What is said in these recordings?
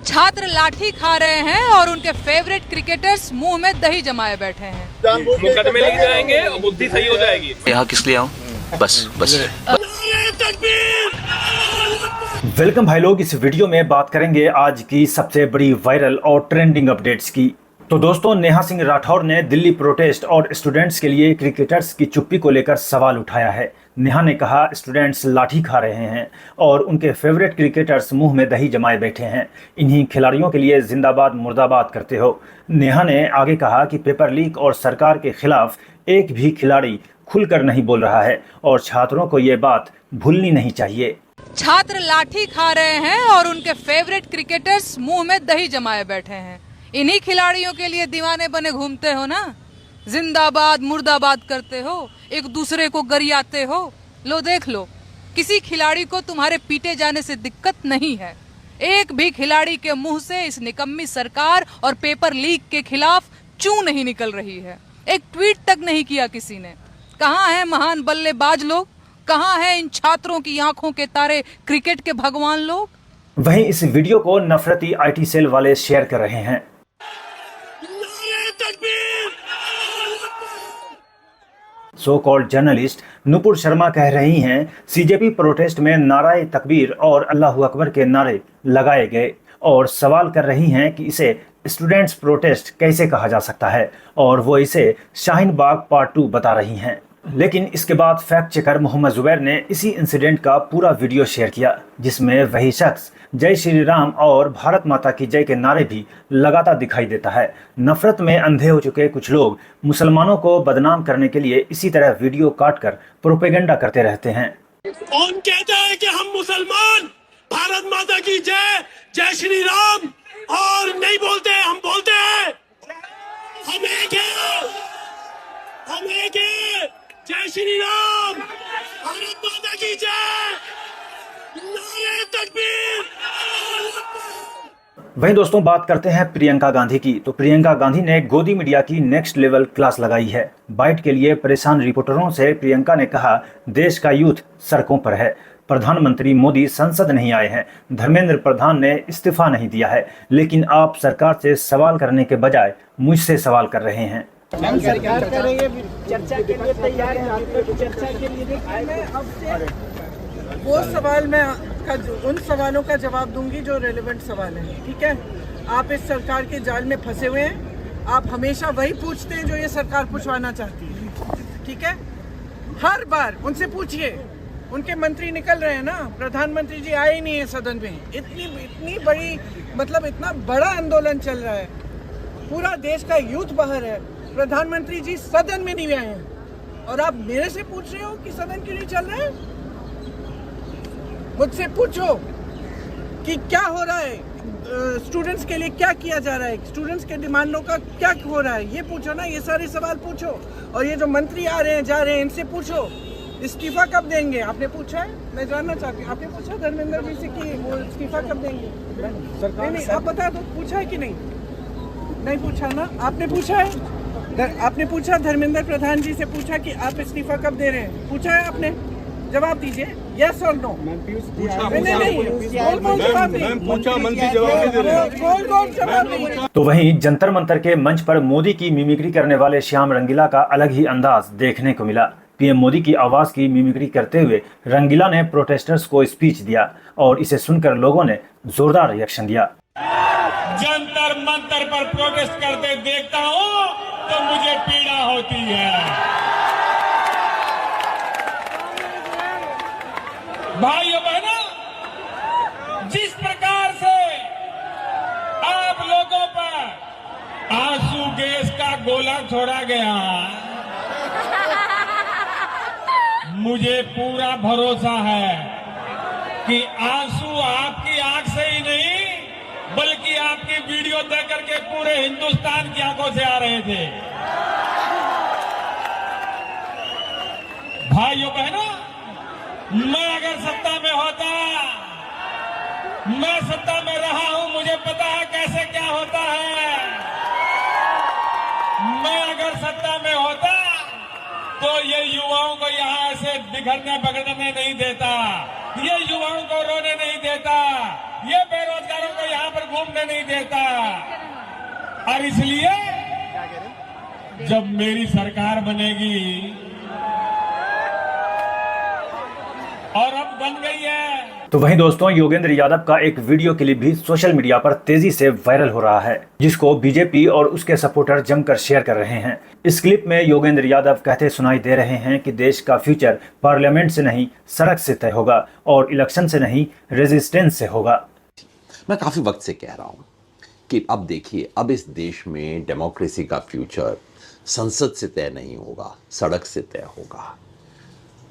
छात्र लाठी खा रहे हैं और उनके फेवरेट क्रिकेटर्स मुंह में दही जमाए बैठे हैं। मुकदमे लेके जाएंगे और बुद्धि सही हो जाएगी। यहाँ किस लिए आऊँ? बस वेलकम भाई लोग, इस वीडियो में बात करेंगे आज की सबसे बड़ी वायरल और ट्रेंडिंग अपडेट्स की। तो दोस्तों, नेहा सिंह राठौर ने दिल्ली प्रोटेस्ट और स्टूडेंट्स के लिए क्रिकेटर्स की चुप्पी को लेकर सवाल उठाया है। नेहा ने कहा स्टूडेंट्स लाठी खा रहे हैं और उनके फेवरेट क्रिकेटर्स मुंह में दही जमाए बैठे हैं। इन्हीं खिलाड़ियों के लिए जिंदाबाद मुर्दाबाद करते हो। नेहा ने आगे कहा कि पेपर लीक और सरकार के खिलाफ एक भी खिलाड़ी खुलकर नहीं बोल रहा है और छात्रों को ये बात भूलनी नहीं चाहिए। छात्र लाठी खा रहे हैं और उनके फेवरेट क्रिकेटर्स मुंह में दही जमाए बैठे हैं। इन्हीं खिलाड़ियों के लिए दीवाने बने घूमते हो ना, जिंदाबाद मुर्दाबाद करते हो, एक दूसरे को गरियाते हो। लो देख लो, किसी खिलाड़ी को तुम्हारे पीटे जाने से दिक्कत नहीं है। एक भी खिलाड़ी के मुंह से इस निकम्मी सरकार और पेपर लीक के खिलाफ चू नहीं निकल रही है। एक ट्वीट तक नहीं किया किसी ने। कहाँ है महान बल्लेबाज लोग? कहाँ है इन छात्रों की आंखों के तारे क्रिकेट के भगवान लोग? वहीं इस वीडियो को नफरती आईटी सेल वाले शेयर कर रहे हैं। So called journalist Nupur Sharma कह रही हैं सीजेपी प्रोटेस्ट में नाराए तकबीर और अल्लाह अकबर के नारे लगाए गए और सवाल कर रही हैं कि इसे स्टूडेंट्स प्रोटेस्ट कैसे कहा जा सकता है और वो इसे शाहीन बाग पार्ट 2 बता रही हैं। लेकिन इसके बाद फैक्ट चेकर मोहम्मद जुबैर ने इसी इंसिडेंट का पूरा वीडियो शेयर किया, जिसमें वही शख्स जय श्री राम और भारत माता की जय के नारे भी लगाता दिखाई देता है। नफरत में अंधे हो चुके कुछ लोग मुसलमानों को बदनाम करने के लिए इसी तरह वीडियो काटकर प्रोपेगेंडा करते रहते हैं। कौन कहता है कि हम मुसलमान भारत माता की जय, जय श्री राम और नहीं बोलते? हम बोलते हैं, हम एक हैं, हम एक हैं। जय श्री राम, भारत माता की जय, नारे तकबीर। वहीं दोस्तों, बात करते हैं प्रियंका गांधी की। तो प्रियंका गांधी ने गोदी मीडिया की नेक्स्ट लेवल क्लास लगाई है। बाइट के लिए परेशान रिपोर्टरों से प्रियंका ने कहा देश का यूथ सड़कों पर है, प्रधानमंत्री मोदी संसद नहीं आए हैं, धर्मेंद्र प्रधान ने इस्तीफा नहीं दिया है, लेकिन आप सरकार से सवाल करने के बजाय मुझसे सवाल कर रहे हैं। हम सरकार करेंगे, चर्चा के लिए तैयार हैं, आपको चर्चा के लिए। मैं आपसे वो सवाल उन सवालों का जवाब दूंगी जो रेलेवेंट सवाल हैं, ठीक है? आप इस सरकार के जाल में फंसे हुए हैं। आप हमेशा वही पूछते हैं जो ये सरकार पूछवाना चाहती है, ठीक है? हर बार उनसे पूछिए। उनके मंत्री निकल रहे हैं ना, प्रधानमंत्री जी आए ही नहीं है सदन में। इतनी बड़ी, मतलब इतना बड़ा आंदोलन चल रहा है, पूरा देश का यूथ बाहर है, प्रधानमंत्री जी सदन में नहीं आए हैं और आप मेरे से पूछ रहे हो कि सदन क्यों नहीं चल रहा है? मुझसे पूछो कि क्या हो रहा है, स्टूडेंट्स के लिए क्या किया जा रहा है, स्टूडेंट्स के डिमांडों का क्या हो रहा है, ये पूछो ना। ये सारे सवाल पूछो। और ये जो मंत्री आ रहे हैं जा रहे हैं, इनसे पूछो इस्तीफा कब देंगे। आपने पूछा है? मैं जानना चाहती हूँ, आपने पूछा धर्मेंद्र जी से कि वो इस्तीफा कब देंगे? नहीं, आप बता दो, पूछा है कि नहीं? नहीं पूछा ना। आपने पूछा है? आपने पूछा धर्मेंद्र प्रधान जी से पूछा कि आप इस्तीफा कब दे रहे हैं? पूछा है आपने? जवाब दीजिए, यस और नो। तो वहीं जंतर मंतर के मंच पर मोदी की मिमिक्री करने वाले श्याम रंगीला का अलग ही अंदाज देखने को मिला। पीएम मोदी की आवाज की मिमिक्री करते हुए रंगीला ने प्रोटेस्टर्स को स्पीच दिया और इसे सुनकर लोगों ने जोरदार रिएक्शन दिया। जंतर मंतर पर प्रोटेस्ट करते देखता हूँ तो मुझे पीड़ा होती है। भाइयों बहनों, जिस प्रकार से आप लोगों पर आंसू गैस का गोला छोड़ा गया, मुझे पूरा भरोसा है कि आंसू आपकी आंख से ही नहीं बल्कि आपकी वीडियो देख करके पूरे हिंदुस्तान की आंखों से आ रहे थे। भाइयों बहनों, मैं अगर सत्ता में होता, मैं सत्ता में रहा हूं, मुझे पता है कैसे क्या होता है। मैं अगर सत्ता में होता तो ये युवाओं को यहाँ से बिखरने बगड़ने नहीं देता, ये युवाओं को रोने नहीं देता, ये बेरोजगारों को यहाँ पर घूमने नहीं देता। और इसलिए जब मेरी सरकार बनेगी, और अब बन गई है। तो वहीं दोस्तों, योगेंद्र यादव का एक वीडियो क्लिप भी सोशल मीडिया पर तेजी से वायरल हो रहा है, जिसको बीजेपी और उसके सपोर्टर जमकर शेयर कर रहे हैं। इस क्लिप में योगेंद्र यादव कहते सुनाई दे रहे हैं कि देश का फ्यूचर पार्लियामेंट से नहीं सड़क से तय होगा और इलेक्शन से नहीं रेजिस्टेंस से होगा। मैं काफी वक्त से कह रहा हूं कि अब देखिए, अब इस देश में डेमोक्रेसी का फ्यूचर संसद से तय नहीं होगा, सड़क से तय होगा,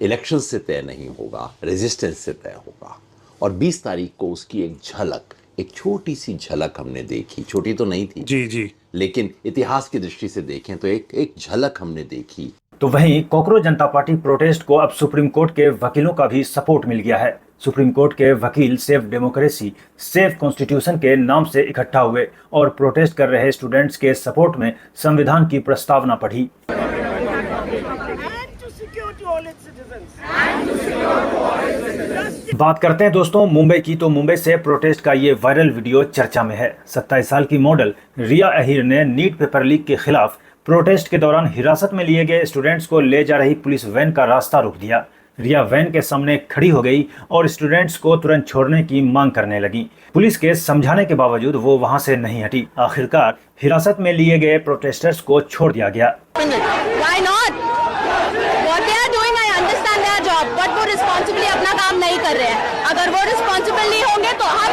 इलेक्शन से तय नहीं होगा, रेजिस्टेंस से तय होगा। और 20 तारीख को उसकी एक झलक, एक छोटी सी झलक हमने देखी। छोटी तो नहीं थी जी, लेकिन इतिहास की दृष्टि से देखें तो एक झलक हमने देखी। तो वहीं कॉकरोच जनता पार्टी प्रोटेस्ट को अब सुप्रीम कोर्ट के वकीलों का भी सपोर्ट मिल गया है। सुप्रीम कोर्ट के वकील सेफ डेमोक्रेसी सेफ कॉन्स्टिट्यूशन के नाम से इकट्ठा हुए और प्रोटेस्ट कर रहे स्टूडेंट्स के सपोर्ट में संविधान की प्रस्तावना पढ़ी। बात करते हैं दोस्तों मुंबई की। तो मुंबई से प्रोटेस्ट का ये वायरल वीडियो चर्चा में है। 27 साल की मॉडल रिया अहीर ने नीट पेपर लीक के खिलाफ प्रोटेस्ट के दौरान हिरासत में लिए गए स्टूडेंट्स को ले जा रही पुलिस वैन का रास्ता रोक दिया। रिया वैन के सामने खड़ी हो गई और स्टूडेंट्स को तुरंत छोड़ने की मांग करने लगी। पुलिस के समझाने के बावजूद वो वहां से नहीं हटी। आखिरकार हिरासत में लिए गए प्रोटेस्टर्स को छोड़ दिया गया। बट वो रिस्पॉन्सिबली अपना काम नहीं कर रहे हैं। अगर वो रिस्पॉन्सिबल नहीं होंगे तो हम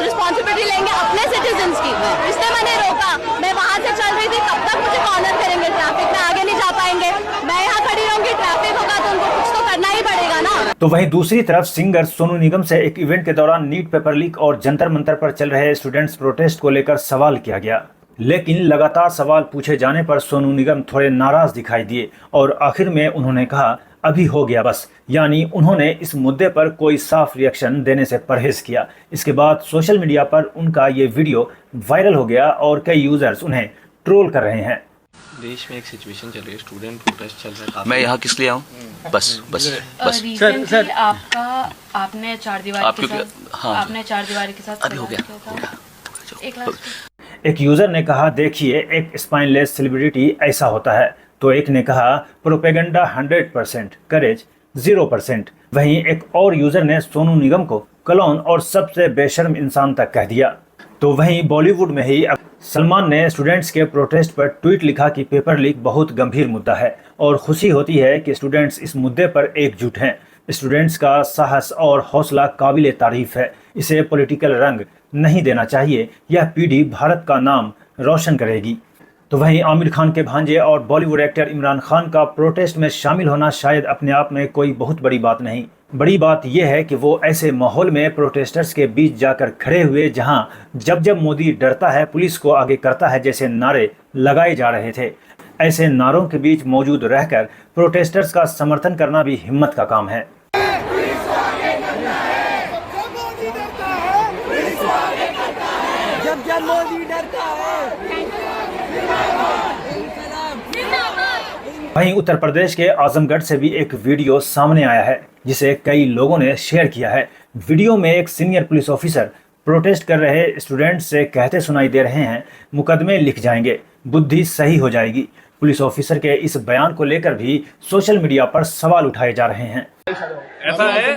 रिस्पॉन्सिबिलिटी लेंगे अपने सिटीजन्स की। इसलिए मैंने रोका। मैं वहाँ से चल रही थी, कब तक मुझे कॉर्नर करेंगे? ट्रैफिक में आगे नहीं जा पाएंगे। मैं यहाँ खड़ी रहूंगी, ट्रैफिक होगा तो उनको कुछ तो करना ही पड़ेगा ना। तो वहीं दूसरी तरफ सिंगर सोनू निगम से एक इवेंट के दौरान नीट पेपर लीक और जंतर मंतर पर चल रहे स्टूडेंट्स प्रोटेस्ट को लेकर सवाल किया गया, लेकिन लगातार सवाल पूछे जाने पर सोनू निगम थोड़े नाराज दिखाई दिए और आखिर में उन्होंने कहा अभी हो गया बस, यानी उन्होंने इस मुद्दे पर कोई साफ रिएक्शन देने से परहेज किया। इसके बाद सोशल मीडिया पर उनका ये वीडियो वायरल हो गया और कई यूजर्स उन्हें ट्रोल कर रहे हैं। देश में एक सिचुएशन चल रही है, स्टूडेंट प्रोटेस्ट चल रहा है। मैं यहाँ किस लिए आऊँ? बस सर आपने चार दीवारी के साथ अभी हो गया। एक यूजर ने कहा देखिए एक स्पाइनलेस सेलिब्रिटी ऐसा होता है, तो एक ने कहा प्रोपेगेंडा 100%, करेज 0%। वहीं एक और यूजर ने सोनू निगम को क्लोन और सबसे बेशर्म इंसान तक कह दिया। तो वहीं बॉलीवुड में ही सलमान ने स्टूडेंट्स के प्रोटेस्ट पर ट्वीट लिखा कि पेपर लीक बहुत गंभीर मुद्दा है और खुशी होती है कि स्टूडेंट्स इस मुद्दे पर एकजुट हैं। स्टूडेंट्स का साहस और हौसला काबिले तारीफ है। इसे पॉलिटिकल रंग नहीं देना चाहिए। यह पीढ़ी भारत का नाम रोशन करेगी। तो वहीं आमिर खान के भांजे और बॉलीवुड एक्टर इमरान खान का प्रोटेस्ट में शामिल होना शायद अपने आप में कोई बहुत बड़ी बात नहीं। बड़ी बात यह है कि वो ऐसे माहौल में प्रोटेस्टर्स के बीच जाकर खड़े हुए जहां जब मोदी डरता है पुलिस को आगे करता है जैसे नारे लगाए जा रहे थे। ऐसे नारों के बीच मौजूद रहकर प्रोटेस्टर्स का समर्थन करना भी हिम्मत का काम है। जब मोदी डरता है। वहीं उत्तर प्रदेश के आजमगढ़ से भी एक वीडियो सामने आया है जिसे कई लोगों ने शेयर किया है। वीडियो में एक सीनियर पुलिस ऑफिसर प्रोटेस्ट कर रहे स्टूडेंट्स से कहते सुनाई दे रहे हैं मुकदमे लिख जाएंगे, बुद्धि सही हो जाएगी। पुलिस ऑफिसर के इस बयान को लेकर भी सोशल मीडिया पर सवाल उठाए जा रहे हैं। ऐसा है,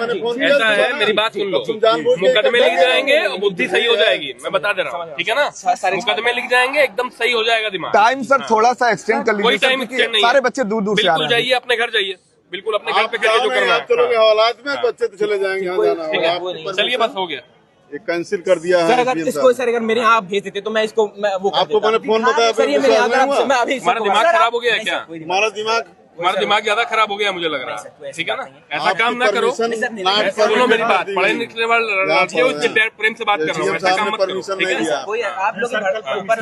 मेरी बात सुन लो। मुकदमे लिख जाएंगे और बुद्धि सही हो जाएगी, मैं बता दे रहा हूँ, ठीक है ना। मुकदमे लिख जाएंगे, एकदम सही हो जाएगा दिमाग। टाइम सर थोड़ा सा एक्सटेंड कर लीजिए। कोई टाइम एक्सटेंड नहीं, सारे बच्चे दूर से आ रहे हैं। जाइए अपने घर जाइए, बिल्कुल अपने घर पे करिए जो करना है। चलोगे हवालात में, बच्चे तो चले जाएंगे। चलिए बस हो गया, ये कैंसिल कर दिया सर। है। अगर इसको सर अगर मेरे यहाँ आप भेज देते तो मैं इसको वो आपको मैंने फोन बताया हमारा दिमाग खराब हो गया है क्या? हमारा दिमाग ज्यादा खराब हो गया मुझे लग रहा है, ठीक है ना। ऐसा काम ना करो। सुनो मेरी बात, पढ़े लिखने वाले उससे प्रेम से बात कर रहा हूँ, ऐसा काम मत करो, ठीक है।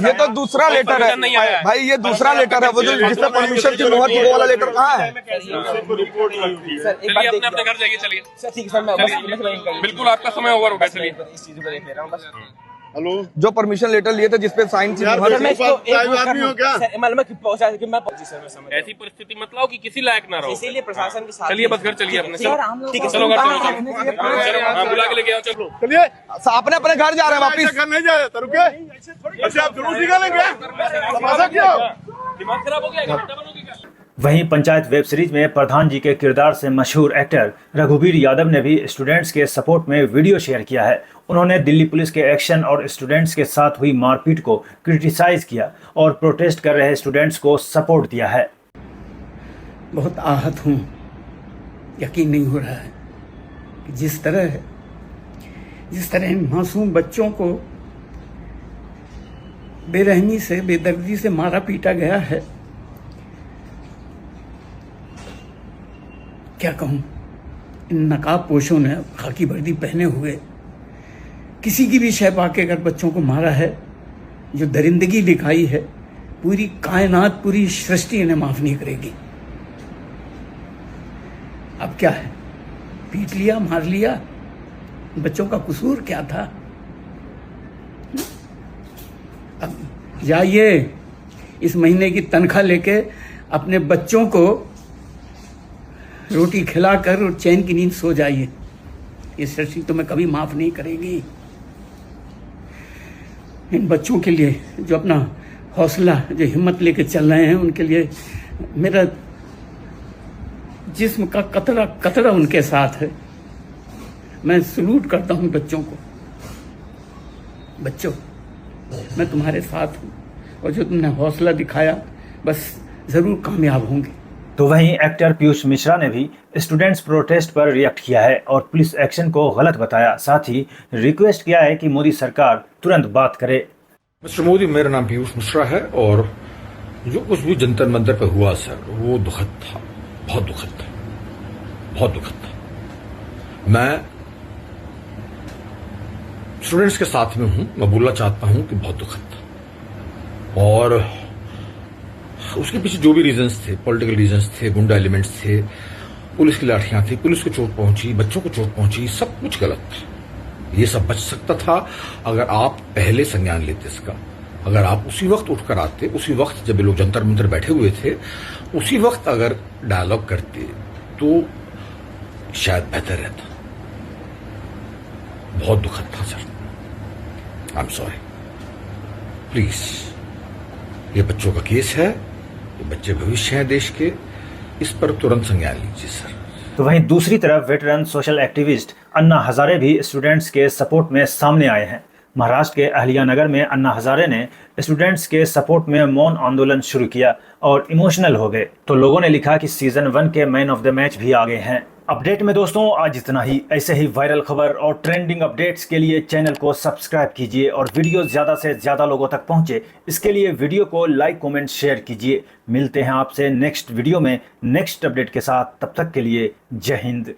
ये तो दूसरा लेटर है भाई, ये दूसरा लेटर है। वो जो जिसमें परमिशन की मोहर वो वाला लेटर कहाँ है? चलिए अपने अपने घर जाइए, चलिए। ठीक है सर, मैं बिल्कुल आपका समय ओवर हो गया, चलिए। इस चीज को देख ले रहा हूँ बस। हेलो, जो परमिशन लेटर लिए थे जिसपे साइन थी यार, मुहर मैं इसको प्राइवेट आदमी हो क्या? ऐसी परिस्थिति मत लाओ कि किसी लायक ना रहो। इसीलिए प्रशासन के साथ चलिए बस घर चलिए अपने। ठीक है, चलो घर चलो। हाँ, बुला के लेके आओ। चलो चलिए, अपने अपने घर जा रहे हैं वापिस। घर नहीं जाए तो रुके। अच्छा, आप जुलूस निकालेंगे? तमाशा क्या? दिमाग खराब हो गया, घंटा बनोगे क्या? वहीं पंचायत वेब सीरीज में प्रधान जी के किरदार से मशहूर एक्टर रघुवीर यादव ने भी स्टूडेंट्स के सपोर्ट में वीडियो शेयर किया है। उन्होंने दिल्ली पुलिस के एक्शन और स्टूडेंट्स के साथ हुई मारपीट को क्रिटिसाइज किया और प्रोटेस्ट कर रहे स्टूडेंट्स को सपोर्ट दिया है। बहुत आहत हूँ, यकीन नहीं हो रहा है कि जिस तरह इन मासूम बच्चों को बेरहमी से, बेदर्दी से मारा पीटा गया है। क्या कहूँ, इन नकाब पोशों ने खाकी वर्दी पहने हुए किसी की भी शय पाके अगर बच्चों को मारा है, जो दरिंदगी दिखाई है, पूरी कायनात, पूरी सृष्टि इन्हें माफ नहीं करेगी। अब क्या है, पीट लिया, मार लिया, बच्चों का कसूर क्या था? अब जाइए, इस महीने की तनख्वाह लेके अपने बच्चों को रोटी खिलाकर और चैन की नींद सो जाइए। ये सृष्टि तुम्हें कभी माफ नहीं करेगी। इन बच्चों के लिए जो अपना हौसला, जो हिम्मत लेके चल रहे हैं, उनके लिए मेरा जिस्म का कतरा कतरा उनके साथ है। मैं सलूट करता हूं बच्चों को। बच्चों, मैं तुम्हारे साथ हूं और जो तुमने हौसला दिखाया, बस जरूर कामयाब होंगे। तो वहीं एक्टर पीयूष मिश्रा ने भी स्टूडेंट्स प्रोटेस्ट पर रिएक्ट किया है और पुलिस एक्शन को गलत बताया। साथ ही रिक्वेस्ट किया है कि मोदी सरकार तुरंत बात करे। मिस्टर मोदी, मेरा नाम पीयूष मिश्रा है और जो कुछ भी जंतर मंतर पे हुआ सर, वो दुखद था, बहुत दुखद था, बहुत दुखद था। मैं स्टूडेंट्स के साथ में हूं, मैं बोलना चाहता हूं कि बहुत दुखद था। और उसके पीछे जो भी रीजंस थे, पॉलिटिकल रीजंस थे, गुंडा एलिमेंट्स थे, पुलिस की लाठियां थी, पुलिस को चोट पहुंची, बच्चों को चोट पहुंची, सब कुछ गलत था। ये सब बच सकता था अगर आप पहले संज्ञान लेते इसका। अगर आप उसी वक्त उठकर आते, उसी वक्त जब ये लोग जंतर मंतर बैठे हुए थे, उसी वक्त अगर डायलॉग करते तो शायद बेहतर रहता। बहुत दुखद था sir, I am sorry. Please, ये बच्चों का केस है, ये बच्चे भविष्य हैं देश के, इस पर तुरंत संज्ञान लीजिए सर। तो वहीं दूसरी तरफ veteran social activist Anna Hazare भी स्टूडेंट्स के सपोर्ट में सामने आए हैं। महाराष्ट्र के अहिल्यानगर में अन्ना हजारे ने स्टूडेंट्स के सपोर्ट में मौन आंदोलन शुरू किया और इमोशनल हो गए। तो लोगों ने लिखा कि सीजन 1 के मैन ऑफ द मैच भी आ गए हैं। अपडेट में दोस्तों आज इतना ही। ऐसे ही वायरल खबर और ट्रेंडिंग अपडेट्स के लिए चैनल को सब्सक्राइब कीजिए और वीडियो ज़्यादा से ज़्यादा लोगों तक पहुंचे, इसके लिए वीडियो को लाइक, कमेंट, शेयर कीजिए। मिलते हैं आपसे नेक्स्ट वीडियो में नेक्स्ट अपडेट के साथ। तब तक के लिए जय हिंद।